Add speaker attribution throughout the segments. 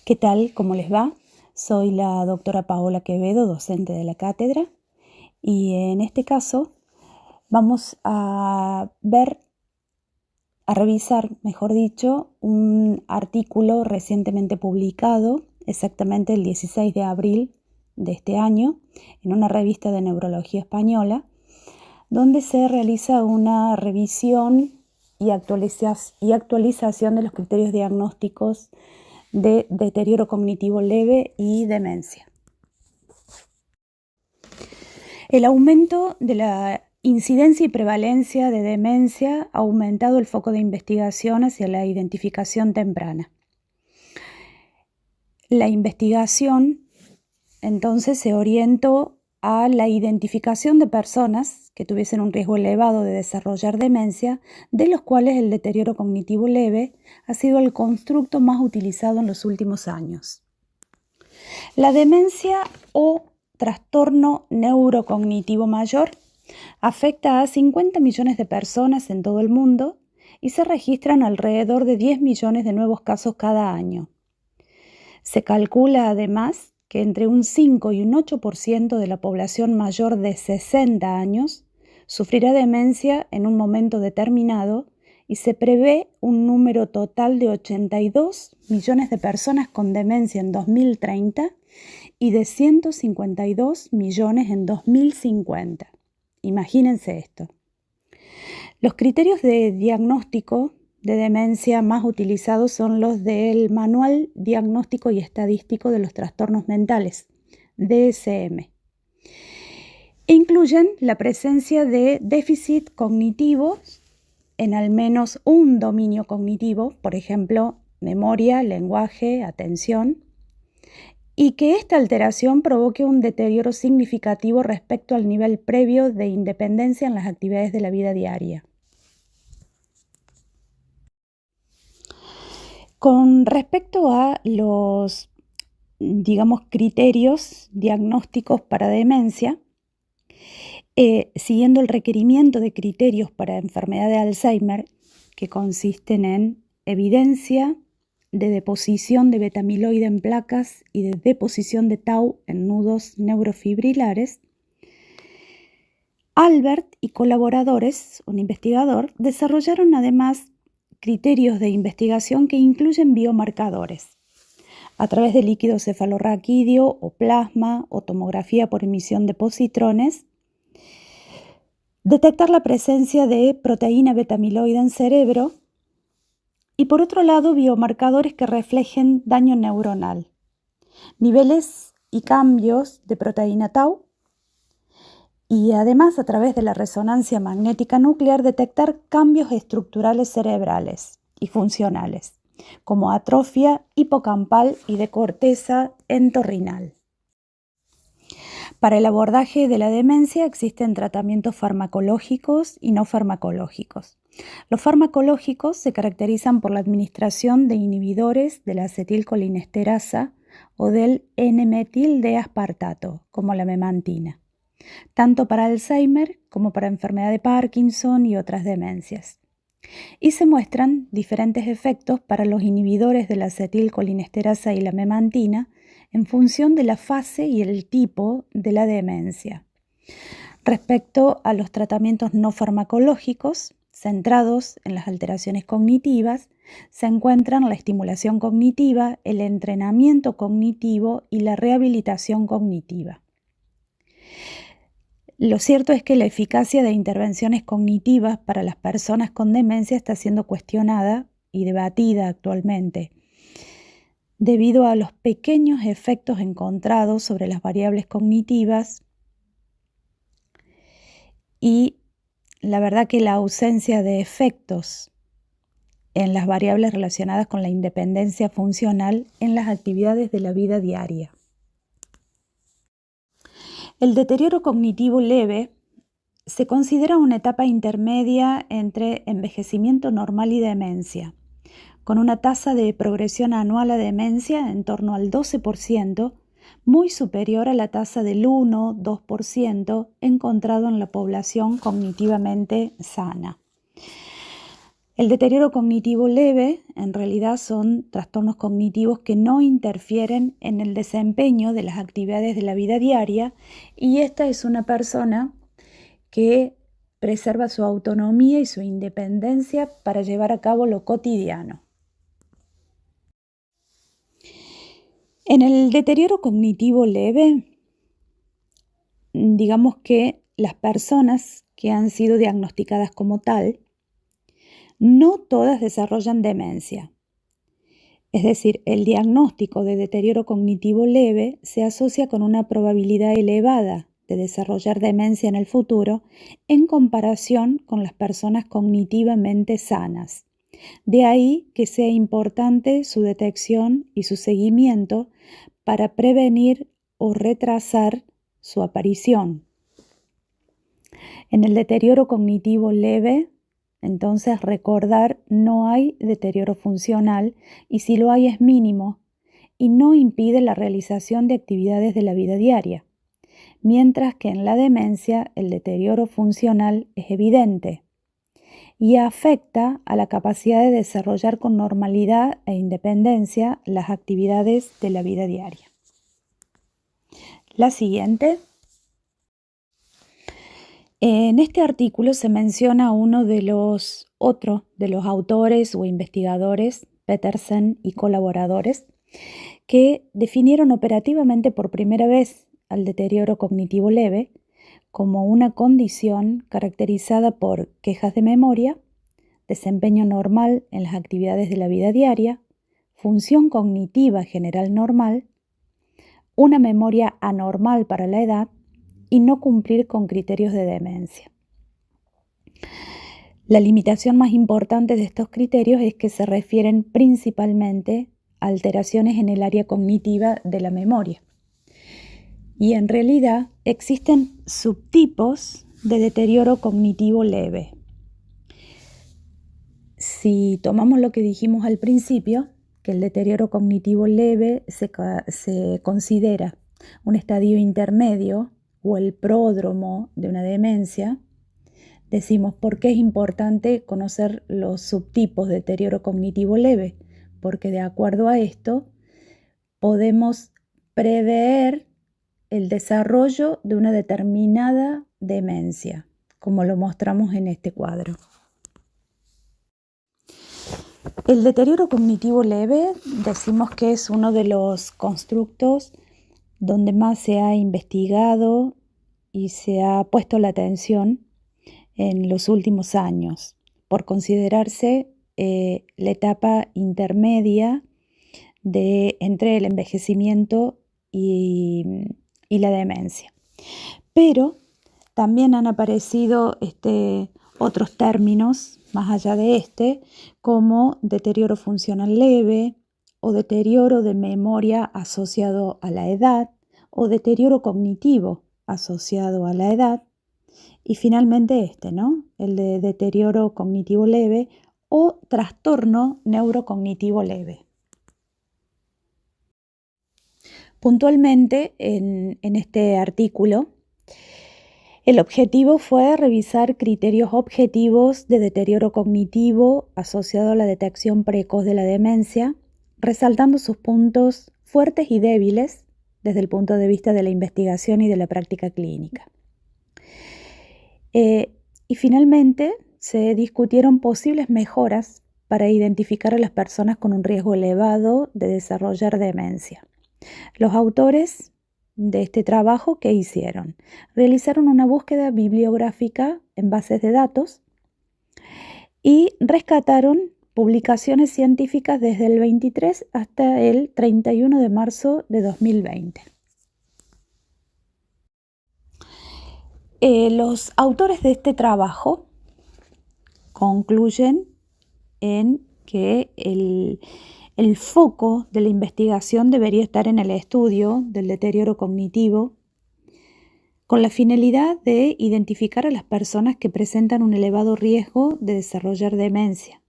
Speaker 1: ¿Qué tal? ¿Cómo les va? Soy la doctora Paola Quevedo, docente de la cátedra, y en este caso vamos a revisar, mejor dicho, un artículo recientemente publicado, exactamente el 16 de abril de este año, en una revista de neurología española, donde se realiza una revisión y actualización de los criterios diagnósticos de deterioro cognitivo leve y demencia. El aumento de la incidencia y prevalencia de demencia ha aumentado el foco de investigación hacia la identificación temprana. La investigación entonces se orientó a la identificación de personas que tuviesen un riesgo elevado de desarrollar demencia, de los cuales el deterioro cognitivo leve ha sido el constructo más utilizado en los últimos años. La demencia o trastorno neurocognitivo mayor afecta a 50 millones de personas en todo el mundo y se registran alrededor de 10 millones de nuevos casos cada año. Se calcula además que entre un 5 y un 8% de la población mayor de 60 años sufrirá demencia en un momento determinado y se prevé un número total de 82 millones de personas con demencia en 2030 y de 152 millones en 2050. Imagínense esto. Los criterios de diagnóstico de demencia más utilizados son los del Manual Diagnóstico y Estadístico de los Trastornos Mentales, DSM. E incluyen la presencia de déficit cognitivos en al menos un dominio cognitivo, por ejemplo, memoria, lenguaje, atención, y que esta alteración provoque un deterioro significativo respecto al nivel previo de independencia en las actividades de la vida diaria. Con respecto a los, criterios diagnósticos para demencia, siguiendo el requerimiento de criterios para enfermedad de Alzheimer, que consisten en evidencia de deposición de beta-amiloide en placas y de deposición de tau en nudos neurofibrilares, Albert y colaboradores, un investigador, desarrollaron además criterios de investigación que incluyen biomarcadores a través de líquido cefalorraquídeo o plasma o tomografía por emisión de positrones, detectar la presencia de proteína beta-amiloide en cerebro y, por otro lado, biomarcadores que reflejen daño neuronal, niveles y cambios de proteína tau, y además, a través de la resonancia magnética nuclear, detectar cambios estructurales cerebrales y funcionales, como atrofia hipocampal y de corteza entorrinal. Para el abordaje de la demencia existen tratamientos farmacológicos y no farmacológicos. Los farmacológicos se caracterizan por la administración de inhibidores de la acetilcolinesterasa o del N-metil-D-aspartato, como la memantina, tanto para Alzheimer como para enfermedad de Parkinson y otras demencias. Y se muestran diferentes efectos para los inhibidores de la acetilcolinesterasa y la memantina en función de la fase y el tipo de la demencia. Respecto a los tratamientos no farmacológicos, centrados en las alteraciones cognitivas, se encuentran la estimulación cognitiva, el entrenamiento cognitivo y la rehabilitación cognitiva. Lo cierto es que la eficacia de intervenciones cognitivas para las personas con demencia está siendo cuestionada y debatida actualmente, debido a los pequeños efectos encontrados sobre las variables cognitivas y la verdad que la ausencia de efectos en las variables relacionadas con la independencia funcional en las actividades de la vida diaria. El deterioro cognitivo leve se considera una etapa intermedia entre envejecimiento normal y demencia, con una tasa de progresión anual a demencia en torno al 12%, muy superior a la tasa del 1-2% encontrado en la población cognitivamente sana. El deterioro cognitivo leve en realidad son trastornos cognitivos que no interfieren en el desempeño de las actividades de la vida diaria, y esta es una persona que preserva su autonomía y su independencia para llevar a cabo lo cotidiano. En el deterioro cognitivo leve, digamos que las personas que han sido diagnosticadas como tal, no todas desarrollan demencia. Es decir, el diagnóstico de deterioro cognitivo leve se asocia con una probabilidad elevada de desarrollar demencia en el futuro en comparación con las personas cognitivamente sanas. De ahí que sea importante su detección y su seguimiento para prevenir o retrasar su aparición. En el deterioro cognitivo leve, entonces recordar, no hay deterioro funcional, y si lo hay es mínimo y no impide la realización de actividades de la vida diaria, mientras que en la demencia el deterioro funcional es evidente y afecta a la capacidad de desarrollar con normalidad e independencia las actividades de la vida diaria. La siguiente. En este artículo se menciona uno de los autores o investigadores, Petersen y colaboradores, que definieron operativamente por primera vez al deterioro cognitivo leve como una condición caracterizada por quejas de memoria, desempeño normal en las actividades de la vida diaria, función cognitiva general normal, una memoria anormal para la edad y no cumplir con criterios de demencia. La limitación más importante de estos criterios es que se refieren principalmente a alteraciones en el área cognitiva de la memoria. Y en realidad existen subtipos de deterioro cognitivo leve. Si tomamos lo que dijimos al principio, que el deterioro cognitivo leve se considera un estadio intermedio o el pródromo de una demencia, decimos por qué es importante conocer los subtipos de deterioro cognitivo leve, porque de acuerdo a esto podemos prever el desarrollo de una determinada demencia, como lo mostramos en este cuadro. El deterioro cognitivo leve decimos que es uno de los constructos donde más se ha investigado y se ha puesto la atención en los últimos años, por considerarse la etapa intermedia entre el envejecimiento y la demencia. Pero también han aparecido otros términos más allá de como deterioro funcional leve o deterioro de memoria asociado a la edad o deterioro cognitivo asociado a la edad, y finalmente el de deterioro cognitivo leve o trastorno neurocognitivo leve. Puntualmente en este artículo, el objetivo fue revisar criterios objetivos de deterioro cognitivo asociado a la detección precoz de la demencia, resaltando sus puntos fuertes y débiles desde el punto de vista de la investigación y de la práctica clínica. Y finalmente se discutieron posibles mejoras para identificar a las personas con un riesgo elevado de desarrollar demencia. Los autores de este trabajo, ¿qué hicieron? Realizaron una búsqueda bibliográfica en bases de datos y rescataron publicaciones científicas desde el 23 hasta el 31 de marzo de 2020. Los autores de este trabajo concluyen en que el foco de la investigación debería estar en el estudio del deterioro cognitivo con la finalidad de identificar a las personas que presentan un elevado riesgo de desarrollar demencia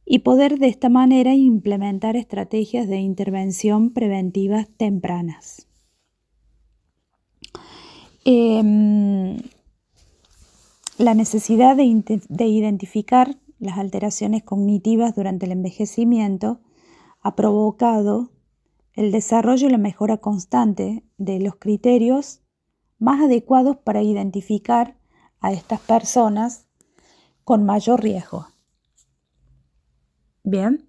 Speaker 1: y poder de esta manera implementar estrategias de intervención preventivas tempranas. La necesidad de identificar las alteraciones cognitivas durante el envejecimiento ha provocado el desarrollo y la mejora constante de los criterios más adecuados para identificar a estas personas con mayor riesgo. Bien,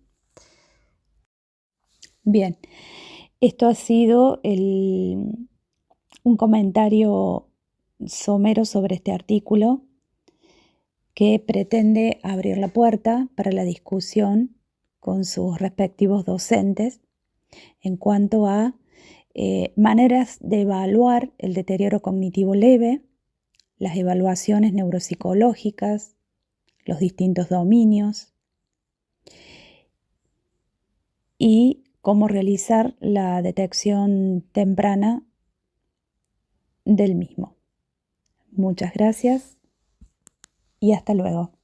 Speaker 1: esto ha sido un comentario somero sobre este artículo que pretende abrir la puerta para la discusión con sus respectivos docentes en cuanto a maneras de evaluar el deterioro cognitivo leve, las evaluaciones neuropsicológicas, los distintos dominios y cómo realizar la detección temprana del mismo. Muchas gracias y hasta luego.